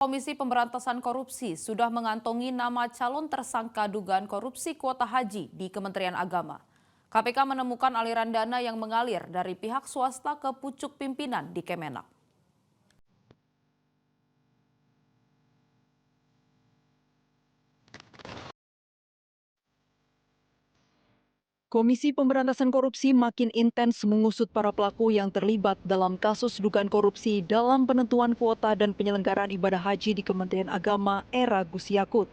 Komisi Pemberantasan Korupsi sudah mengantongi nama calon tersangka dugaan korupsi kuota haji di Kementerian Agama. KPK menemukan aliran dana yang mengalir dari pihak swasta ke pucuk pimpinan di Kemenak. Komisi Pemberantasan Korupsi makin intens mengusut para pelaku yang terlibat dalam kasus dugaan korupsi dalam penentuan kuota dan penyelenggaraan ibadah haji di Kementerian Agama era Gus Yakut.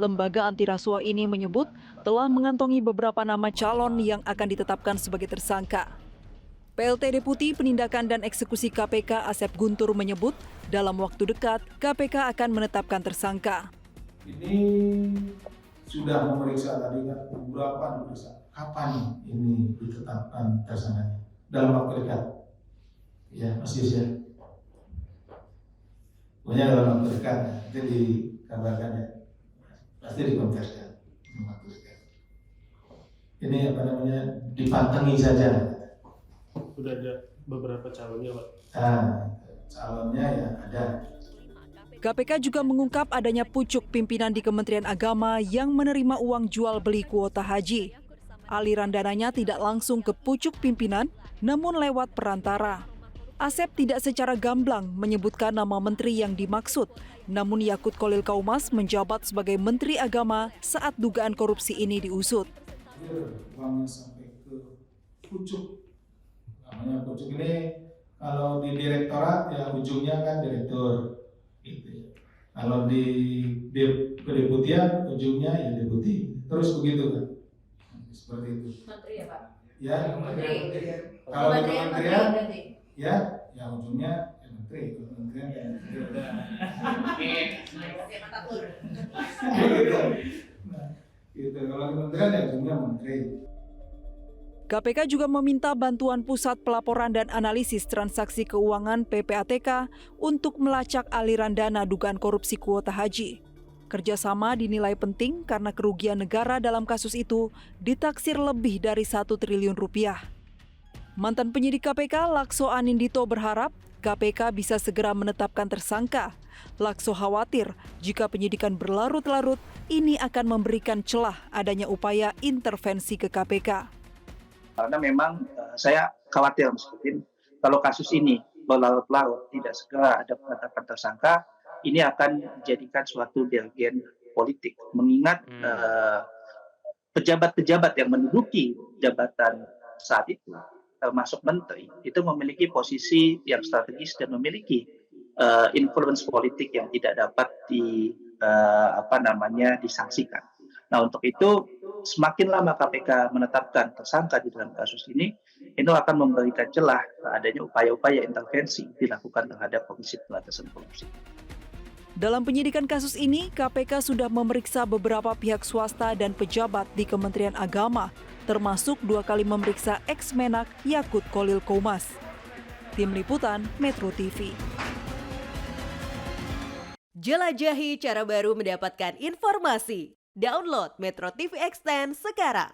Lembaga anti rasuah ini menyebut telah mengantongi beberapa nama calon yang akan ditetapkan sebagai tersangka. PLT Deputi Penindakan dan Eksekusi KPK Asep Guntur menyebut dalam waktu dekat KPK akan menetapkan tersangka. Ini sudah memeriksa tadi kan beberapa diperiksa. Kapan ini ditetapkan tersangkanya? Dalam waktu dekat. Ya, Mas Yus ya. Pokoknya dalam waktu dekat, nanti dikabarkan ya. Pasti dikonversikan dalam waktu dekat. Ini apa namanya, dipantengi saja. Sudah ada beberapa calonnya, Pak? Calonnya ya ada. KPK juga mengungkap adanya pucuk pimpinan di Kementerian Agama yang menerima uang jual beli kuota haji. Aliran dananya tidak langsung ke pucuk pimpinan, namun lewat perantara. Asep tidak secara gamblang menyebutkan nama menteri yang dimaksud, namun Yakut Kholil Kaumas menjabat sebagai Menteri Agama saat dugaan korupsi ini diusut. Uangnya sampai ke pucuk. Namanya pucuk ini kalau di direktorat ya ujungnya kan direktur. Gitu ya. Kalau di kedeputian ujungnya ya deputi. Terus begitu kan. Seperti itu. Menteri ya Pak? Ya, Menteri. Kalau di kementerian, berarti. ya ujungnya ya menteri. Kalau kementerian ya menteri. Gitu. Nah, gitu. Kalau kementerian ya ujungnya menteri. KPK juga meminta bantuan Pusat Pelaporan dan Analisis Transaksi Keuangan (PPATK) untuk melacak aliran dana dugaan korupsi kuota haji. Kerjasama dinilai penting karena kerugian negara dalam kasus itu ditaksir lebih dari 1 triliun rupiah. Mantan penyidik KPK Lakso Anindito berharap KPK bisa segera menetapkan tersangka. Lakso khawatir jika penyidikan berlarut-larut ini akan memberikan celah adanya upaya intervensi ke KPK. Karena memang saya khawatir meskipun kalau kasus ini berlarut-larut tidak segera ada penetapan tersangka, ini akan dijadikan suatu dirgen politik. Mengingat pejabat-pejabat yang menduduki jabatan saat itu, termasuk menteri, itu memiliki posisi yang strategis dan memiliki influence politik yang tidak dapat disangsikan. Nah, untuk itu semakin lama KPK menetapkan tersangka di dalam kasus ini akan memberikan celah adanya upaya-upaya intervensi dilakukan terhadap Komisi Pemberantasan Korupsi. Dalam penyidikan kasus ini, KPK sudah memeriksa beberapa pihak swasta dan pejabat di Kementerian Agama, termasuk 2 kali memeriksa ex-Menak Yakut Kholil Kaumas. Tim Liputan Metro TV. Jelajahi cara baru mendapatkan informasi. Download Metro TV Extend sekarang.